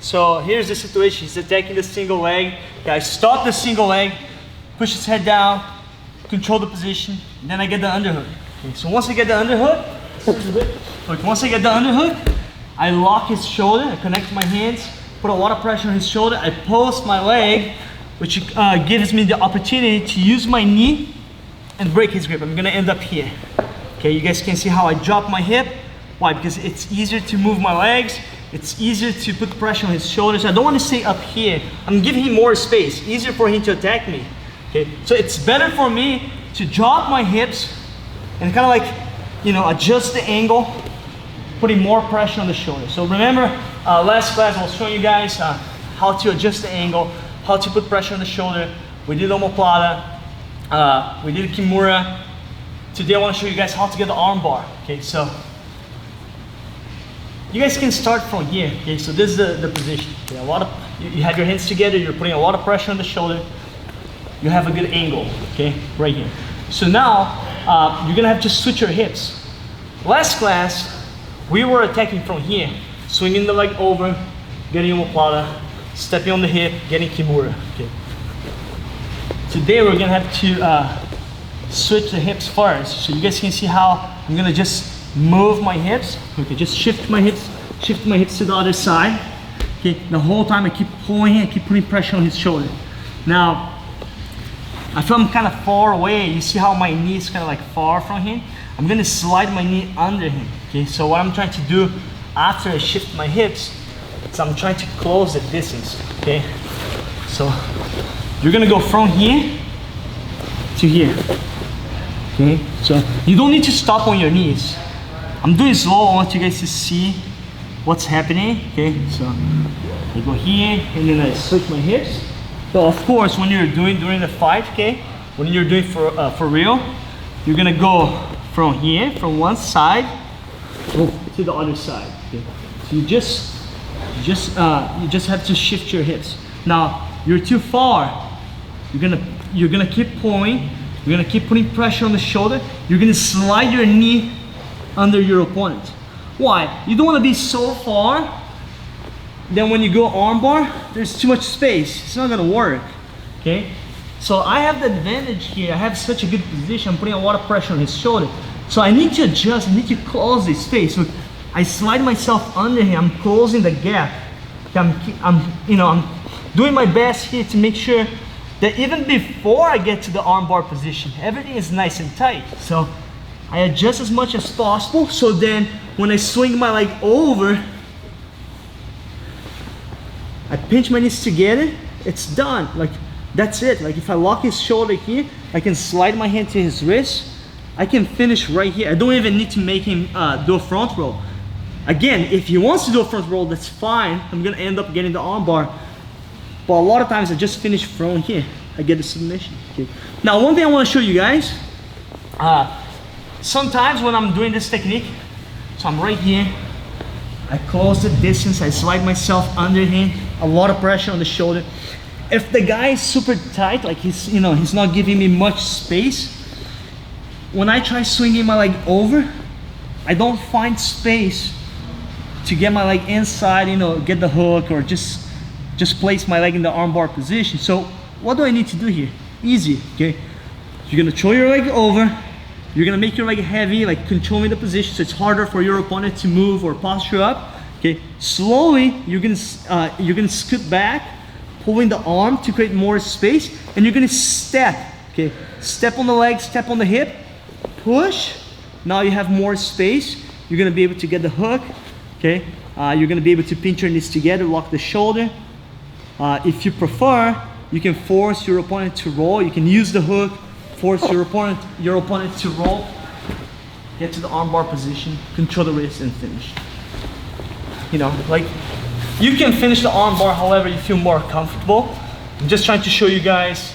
So here's the situation. He's attacking the single leg. Okay, I stop the single leg, push his head down, control the position, and then I get the underhook. Okay, so once I get the underhook, I lock his shoulder, I connect my hands, put a lot of pressure on his shoulder, I post my leg, which gives me the opportunity to use my knee and break his grip. I'm gonna end up here. Okay, you guys can see how I drop my hip. Why? Because it's easier to move my legs, it's easier to put pressure on his shoulders. I don't want to stay up here. I'm giving him more space, easier for him to attack me. Okay, so it's better for me to drop my hips and kind of like, you know, adjust the angle, putting more pressure on the shoulder. So remember, last class I was showing you guys how to adjust the angle, how to put pressure on the shoulder. We did omoplata, we did kimura. Today I want to show you guys how to get the arm bar. Okay, so you guys can start from here. Okay, so this is the position. Okay, you have your hands together, you're putting a lot of pressure on the shoulder. You have a good angle, okay, right here. So now, you're gonna have to switch your hips. Last class, we were attacking from here, swinging the leg over, getting omoplata, stepping on the hip, getting kimura, okay. Today we're gonna have to switch the hips first. So you guys can see how I'm gonna just move my hips. Okay, just shift my hips to the other side. Okay, the whole time I keep pulling, I keep putting pressure on his shoulder. Now, I feel I'm kind of far away. You see how my knee is kind of like far from him? I'm gonna slide my knee under him. Okay, so what I'm trying to do after I shift my hips is I'm trying to close the distance. Okay, so you're gonna go from here to here. Okay, so you don't need to stop on your knees. I'm doing slow. I want you guys to see what's happening. Okay, so I go here and then I switch my hips. So of course, when you're doing during the fight, okay, when you're doing for real, you're gonna go from here, from one side, to the other side. Okay, so you just have to shift your hips. Now you're too far. You're gonna keep pulling. You're gonna keep putting pressure on the shoulder. You're gonna slide your knee under your opponent. Why? You don't want to be so far. Then when you go armbar, there's too much space. It's not gonna work. Okay? So I have the advantage here. I have such a good position. I'm putting a lot of pressure on his shoulder. So I need to adjust. I need to close this space. So I slide myself under him. I'm closing the gap. I'm doing my best here to make sure that even before I get to the armbar position, everything is nice and tight. So I adjust as much as possible. So then when I swing my leg over, I pinch my knees together, it's done. Like, that's it. Like, if I lock his shoulder here, I can slide my hand to his wrist. I can finish right here. I don't even need to make him do a front roll. Again, if he wants to do a front roll, that's fine. I'm gonna end up getting the arm bar. But a lot of times I just finish from here. I get the submission. Okay. Now, one thing I wanna show you guys, sometimes when I'm doing this technique, so I'm right here, I close the distance, I slide myself under him, a lot of pressure on the shoulder. If the guy is super tight, like he's not giving me much space, when I try swinging my leg over, I don't find space to get my leg inside, get the hook, or just place my leg in the armbar position. So what do I need to do here? Easy, okay? You're gonna throw your leg over, you're gonna make your leg heavy, like controlling the position, so it's harder for your opponent to move or posture up. Okay, slowly you're gonna scoot back, pulling the arm to create more space, and you're gonna step. Okay, step on the leg, step on the hip, push. Now you have more space. You're gonna be able to get the hook. Okay, you're gonna be able to pinch your knees together, lock the shoulder. If you prefer, you can force your opponent to roll. You can use the hook, force your opponent to roll, get to the armbar position, control the wrist, and finish. Like, you can finish the armbar however you feel more comfortable. I'm just trying to show you guys,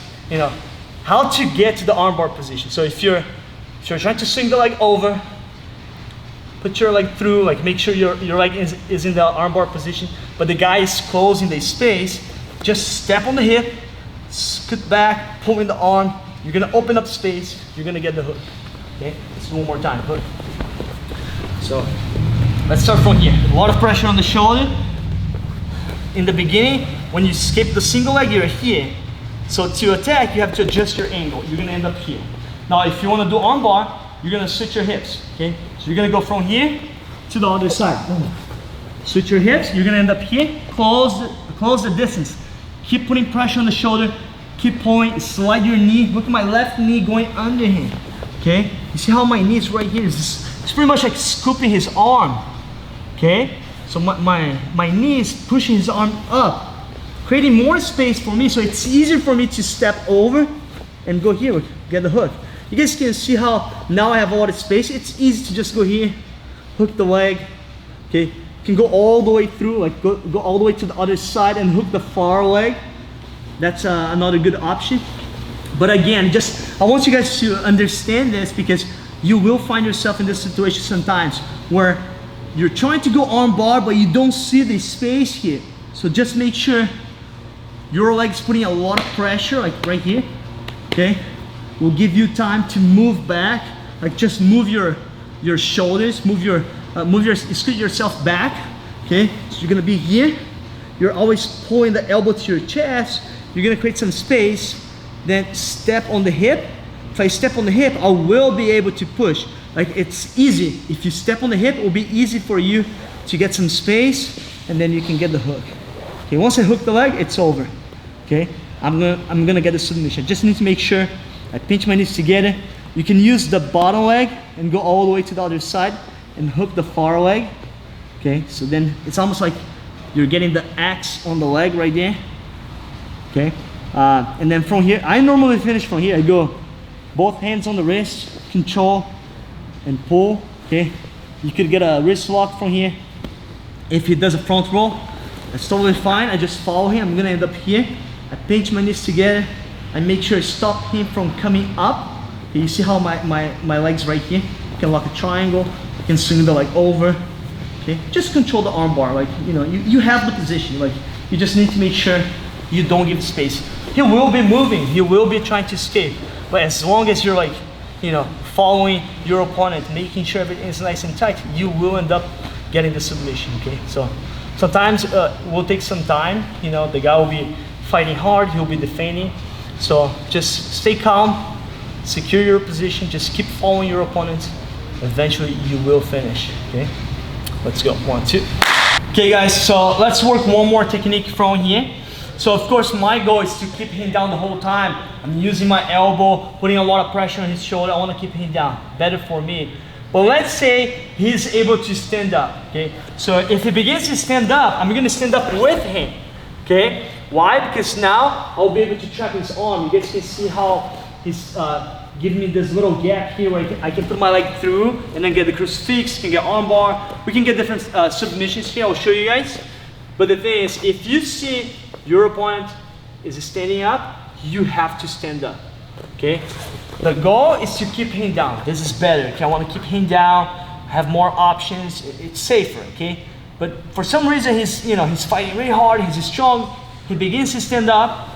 how to get to the armbar position. So if you're trying to swing the leg over, put your leg through, like make sure your leg is in the armbar position, but the guy is closing the space, just step on the hip, scoot back, pull in the arm, you're gonna open up space, you're gonna get the hook. Okay, let's do one more time, hook. So, let's start from here. A lot of pressure on the shoulder. in the beginning, when you skip the single leg, you're here. So to attack, you have to adjust your angle. You're gonna end up here. Now, if you wanna do armbar, you're gonna switch your hips, okay? So you're gonna go from here to the other side. Switch your hips, you're gonna end up here, close the distance. Keep putting pressure on the shoulder, keep pulling, slide your knee. Look at my left knee going under him, okay? You see how my knee is right here? It's pretty much like scooping his arm, okay? So my knee is pushing his arm up, creating more space for me, so it's easier for me to step over and go here, get the hook. You guys can see how now I have a lot of space. It's easy to just go here, hook the leg, okay? You can go all the way through, like go all the way to the other side and hook the far leg. That's another good option. But again, I want you guys to understand this, because you will find yourself in this situation sometimes where you're trying to go arm bar, but you don't see the space here. So just make sure your leg's putting a lot of pressure, like right here, okay? Will give you time to move back, like just move your shoulders, scoot yourself back, okay? So you're gonna be here. You're always pulling the elbow to your chest. You're gonna create some space, then step on the hip. If I step on the hip, I will be able to push. Like, it's easy. If you step on the hip, it will be easy for you to get some space, and then you can get the hook. Okay, once I hook the leg, it's over. Okay, I'm gonna get the submission. Just need to make sure I pinch my knees together. You can use the bottom leg and go all the way to the other side and hook the far leg. Okay, so then it's almost like you're getting the axe on the leg right there. Okay, and then from here, I normally finish from here. I go both hands on the wrist, control and pull. Okay, you could get a wrist lock from here. If he does a front roll, that's totally fine. I just follow him. I'm gonna end up here. I pinch my knees together. I make sure I stop him from coming up. Okay, you see how my leg's right here? You can lock a triangle. You can swing the leg over. Okay, just control the arm bar. Like, you know, you have the position. Like, you just need to make sure you don't give space. He will be moving. He will be trying to escape. But as long as you're like, you know, following your opponent, making sure everything is nice and tight, you will end up getting the submission. Okay, so sometimes it will take some time. You know, the guy will be fighting hard. He'll be defending. So just stay calm, secure your position, just keep following your opponent. Eventually you will finish, okay? Let's go, 1, 2. Okay guys, so let's work one more technique from here. So of course my goal is to keep him down the whole time. I'm using my elbow, putting a lot of pressure on his shoulder. I want to keep him down, better for me. But let's say he's able to stand up, okay? So if he begins to stand up, I'm gonna stand up with him, okay? Why? Because now I'll be able to trap his arm. You guys can see how he's giving me this little gap here where I can put my leg through and then get the crucifix, can get arm bar. We can get different submissions here. I'll show you guys. But the thing is, if you see your opponent is standing up, you have to stand up, okay? The goal is to keep him down. This is better, okay? I want to keep him down, have more options. It's safer, okay? But for some reason, he's fighting really hard, he's strong. He begins to stand up,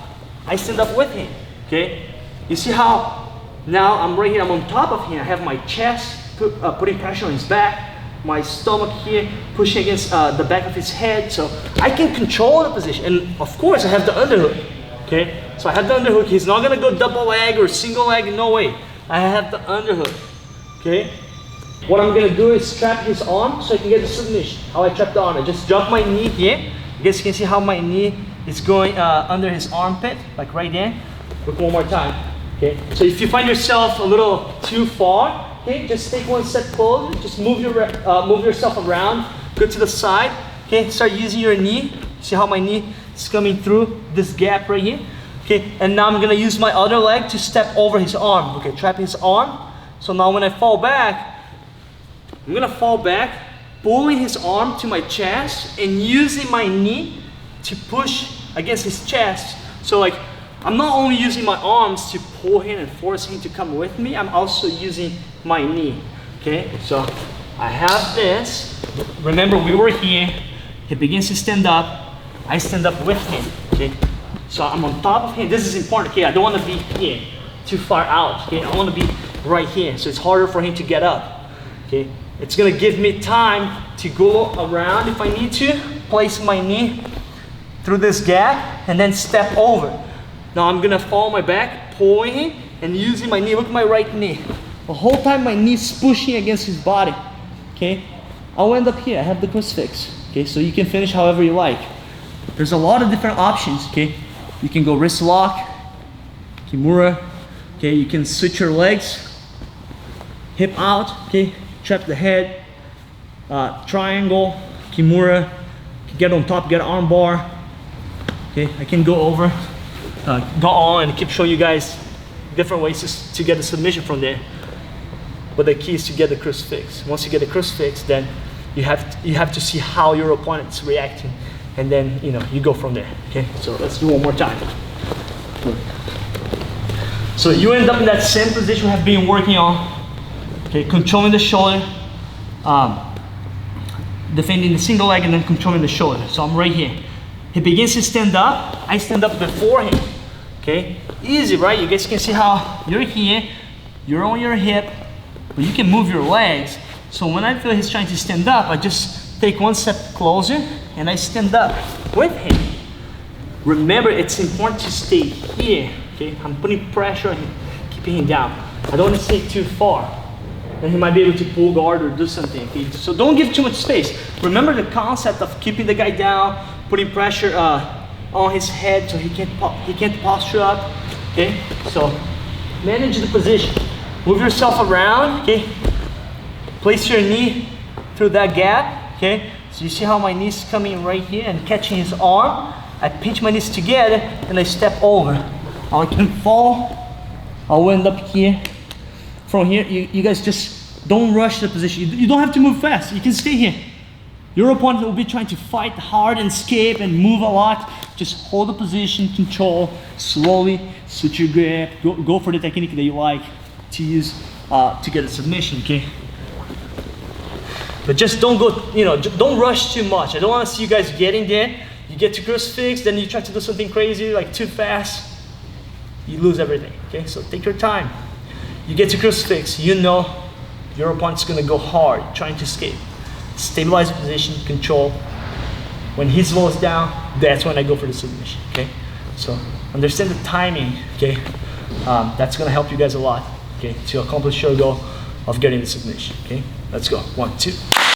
I stand up with him, okay? You see how now I'm right here, I'm on top of him. I have my chest putting pressure on his back, my stomach here pushing against the back of his head, so I can control the position. And of course I have the underhook, okay? So I have the underhook. He's not gonna go double leg or single leg, no way. I have the underhook, okay? What I'm gonna do is trap his arm so I can get the submission. How I trap the arm, I just drop my knee here. You guys can see how my knee is going under his armpit, like right there. Look one more time, okay? So if you find yourself a little too far, okay, just take one step closer, just move yourself around, go to the side, okay? Start using your knee. See how my knee is coming through this gap right here? Okay, and now I'm gonna use my other leg to step over his arm, okay? Trap his arm. So now when I fall back, I'm gonna fall back, pulling his arm to my chest and using my knee to push against his chest. So like, I'm not only using my arms to pull him and force him to come with me, I'm also using my knee, okay? So I have this. Remember, we were here. He begins to stand up. I stand up with him, okay? So I'm on top of him. This is important, okay? I don't want to be here, too far out, okay? I want to be right here, so it's harder for him to get up, okay? It's gonna give me time to go around if I need to, place my knee through this gap and then step over. Now I'm gonna fall on my back, pulling and using my knee. Look at my right knee. The whole time my knee's pushing against his body. Okay, I'll end up here. I have the crucifix. Okay, so you can finish however you like. There's a lot of different options. Okay, you can go wrist lock, kimura. Okay, you can switch your legs, hip out. Okay, trap the head, triangle, kimura. Get on top, get arm bar. Okay, I can go over, go on and keep showing you guys different ways to get a submission from there. But the key is to get the crucifix. Once you get the crucifix, then you have to see how your opponent's reacting, and then you go from there. Okay, so let's do one more time. So you end up in that same position we have been working on. Okay, controlling the shoulder, defending the single leg, and then controlling the shoulder. So I'm right here. He begins to stand up. I stand up before him. Okay, easy, right? You guys can see how you're here, you're on your hip, but you can move your legs. So when I feel he's trying to stand up, I just take one step closer and I stand up with him. Remember, it's important to stay here. Okay, I'm putting pressure on him, keeping him down. I don't want to stay too far. Then he might be able to pull guard or do something. Okay? So don't give too much space. Remember the concept of keeping the guy down, putting pressure on his head so he can't posture up. Okay, so manage the position. Move yourself around. Okay, place your knee through that gap. Okay, so you see how my knee's coming right here and catching his arm. I pinch my knees together and I step over. I can fall. I'll end up here. From here, you guys just don't rush the position. You don't have to move fast. You can stay here. Your opponent will be trying to fight hard and escape and move a lot. Just hold the position, control, slowly switch your grip. Go for the technique that you like to use to get a submission, okay? But just don't go, don't rush too much. I don't want to see you guys getting there. You get to crucifix, then you try to do something crazy, like too fast. You lose everything, okay? So take your time. You get to crucifix, your opponent's gonna go hard, trying to escape. Stabilize the position, control. When he slows down, that's when I go for the submission, okay? So understand the timing, okay? That's gonna help you guys a lot, okay? To accomplish your goal of getting the submission, okay? Let's go, 1, 2.